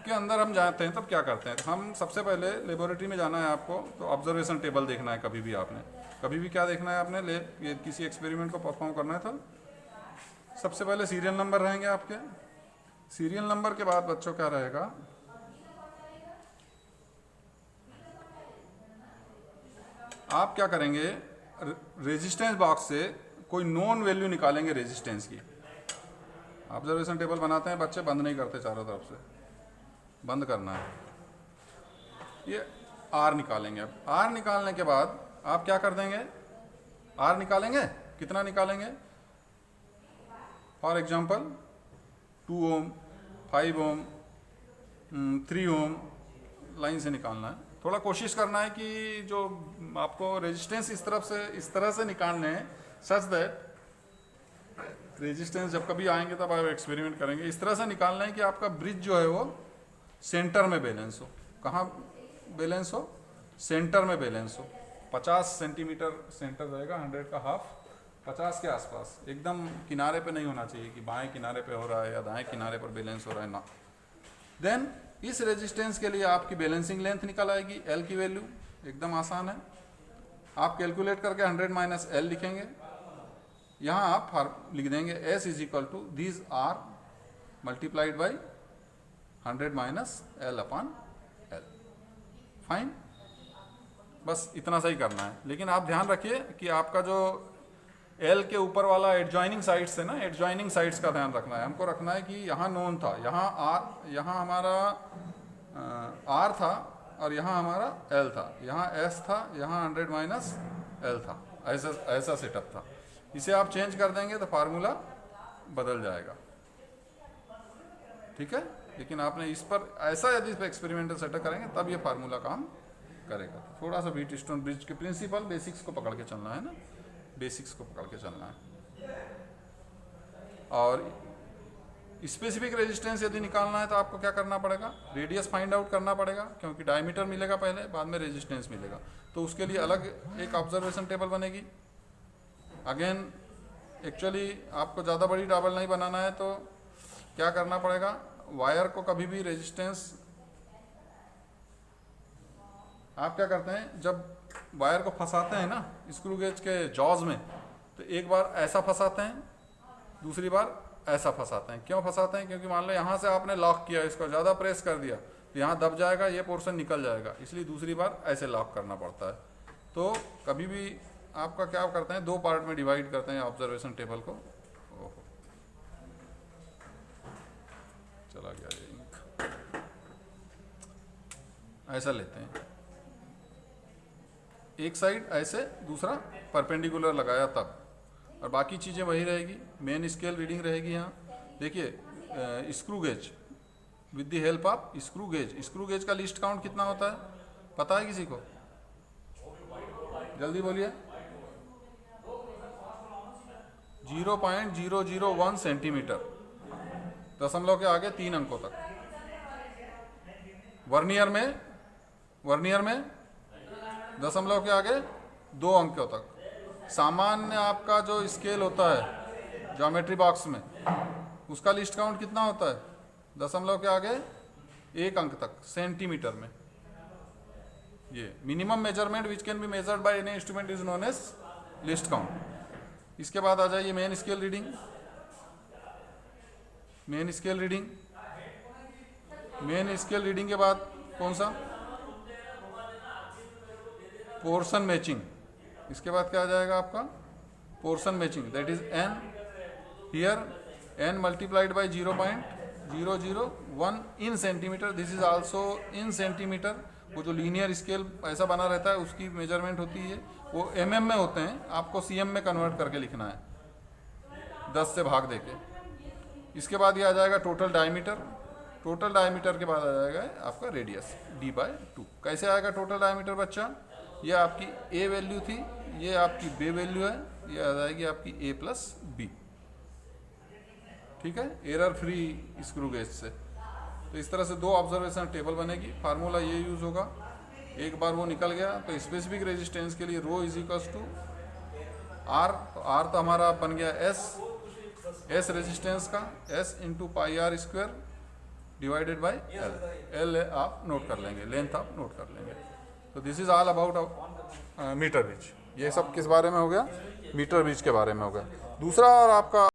के अंदर हम जाते हैं तब क्या करते हैं, तो हम सबसे पहले लेबोरेटरी में जाना है आपको, तो ऑब्जर्वेशन टेबल देखना है। कभी भी क्या देखना है आपने, ये किसी एक्सपेरिमेंट को परफॉर्म करना है तो सबसे पहले सीरियल नंबर रहेंगे आपके। सीरियल नंबर के बाद बच्चों क्या रहेगा, आप क्या करेंगे, रेजिस्टेंस बॉक्स से कोई नॉन वैल्यू निकालेंगे रेजिस्टेंस की। ऑब्जर्वेशन टेबल बनाते हैं बच्चे, बंद नहीं करते, चारों तरफ से बंद करना है। ये आर निकालेंगे। अब आर निकालने के बाद आप क्या कर देंगे, आर निकालेंगे, कितना निकालेंगे, for example 2 ohm, 5 ohm, 3 ohm line से निकालना है। थोड़ा कोशिश करना है कि जो आपको रेजिस्टेंस इस तरह से निकालने हैं सच दैट रेजिस्टेंस जब कभी आएंगे तब आप एक्सपेरिमेंट करेंगे, इस तरह से निकालना है कि आपका ब्रिज जो है वो सेंटर में बैलेंस हो। कहाँ बैलेंस हो, सेंटर में बैलेंस हो। 50 सेंटीमीटर सेंटर रहेगा, 100 का हाफ, 50 के आसपास, एकदम किनारे पे नहीं होना चाहिए कि बाएं किनारे पे हो रहा है या दाएं किनारे पर बैलेंस हो रहा है ना। देन इस रेजिस्टेंस के लिए आपकी बैलेंसिंग लेंथ निकल आएगी, एल की वैल्यू एकदम आसान है। आप कैलकुलेट करके 100 माइनस एल लिखेंगे। यहाँ आप लिख देंगे S is equal to these are multiplied by 100 minus L upon L. Fine, बस इतना सही करना है। लेकिन आप ध्यान रखिए कि आपका जो एल के ऊपर वाला एडजॉइनिंग साइड्स है ना, एडजॉइनिंग साइड्स का ध्यान रखना है। हमको रखना है कि यहाँ नोन था, यहाँ हमारा आर था और यहाँ हमारा एल था, यहाँ एस था, यहाँ 100 माइनस एल था। ऐसा सेटअप था। इसे आप चेंज कर देंगे तो फार्मूला बदल जाएगा, ठीक है। लेकिन आपने इस पर ऐसा यदि इस पर एक्सपेरिमेंटल सेटअप करेंगे तब ये फार्मूला काम करेगा। थोड़ा सा व्हीट स्टोन ब्रिज के प्रिंसिपल बेसिक्स को पकड़ के चलना है ना, बेसिक्स को पकड़ के चलना है। और स्पेसिफिक रेजिस्टेंस यदि निकालना है तो आपको क्या करना पड़ेगा, रेडियस फाइंड आउट करना पड़ेगा, क्योंकि डायमीटर मिलेगा पहले, बाद में रेजिस्टेंस मिलेगा। तो उसके लिए अलग एक ऑब्जर्वेशन टेबल बनेगी। अगेन एक्चुअली आपको ज़्यादा बड़ी टेबल नहीं बनाना है तो क्या करना पड़ेगा, वायर को कभी भी रेजिस्टेंस, आप क्या करते हैं जब वायर को फंसाते हैं ना स्क्रू गेज के जॉज में, तो एक बार ऐसा फंसाते हैं, दूसरी बार ऐसा फंसाते हैं। क्यों फंसाते हैं, क्योंकि मान लो यहाँ से आपने लॉक किया, इसको ज़्यादा प्रेस कर दिया तो यहाँ दब जाएगा, ये पोर्शन निकल जाएगा, इसलिए दूसरी बार ऐसे लॉक करना पड़ता है। तो कभी भी आपका क्या करते हैं, 2 पार्ट में डिवाइड करते हैं ऑब्जर्वेशन टेबल को। ओहो, चला गया ये इंक। ऐसा लेते हैं, एक साइड ऐसे, दूसरा परपेंडिकुलर लगाया तब, और बाकी चीज़ें वही रहेगी। मेन स्केल रीडिंग रहेगी। यहाँ देखिए screw gauge with the help of screw gauge का लिस्ट काउंट कितना होता है पता है किसी को, जल्दी बोलिए। 0.001 सेंटीमीटर, दशमलव के आगे 3 अंकों तक। वर्नियर में दशमलव के आगे 2 अंकों तक। सामान्य आपका जो स्केल होता है ज्योमेट्री बॉक्स में, उसका लिस्ट काउंट कितना होता है, दशमलव के आगे 1 अंक तक सेंटीमीटर में। ये minimum measurement which can be measured by any instrument is known as least count. इसके बाद आ जाइए main scale reading. Main scale reading के बाद कौन सा, पोर्शन मैचिंग। इसके बाद क्या आ जाएगा आपका, portion matching, that is N here, N multiplied by 0.001 in centimetre, this is also in centimetre. वो जो लीनियर स्केल ऐसा बना रहता है उसकी मेजरमेंट होती है, वो mm में होते हैं, आपको cm में कन्वर्ट करके लिखना है 10 से भाग देके। इसके बाद ये आ जाएगा टोटल डायमीटर के बाद आ जाएगा आपका रेडियस d/2। कैसे आएगा टोटल डायमीटर बच्चा, ये आपकी a वैल्यू थी, ये आपकी b वैल्यू है, ये आ जाएगी आपकी a + b, ठीक है, एरर फ्री स्क्रू गेज से। तो इस तरह से 2 ऑब्जर्वेशन टेबल बनेगी। फार्मूला ये यूज़ होगा, एक बार वो निकल गया तो स्पेसिफिक रेजिस्टेंस के लिए rho is equals to R, तो आर तो हमारा बन गया एस, एस रेजिस्टेंस का S into pi R square divided by L. L आप नोट कर लेंगे, लेंथ आप नोट कर लेंगे। तो this is all about metre bridge. ये सब किस बारे में हो गया? मीटर ब्रिज के बारे में हो गया। दूसरा और आपका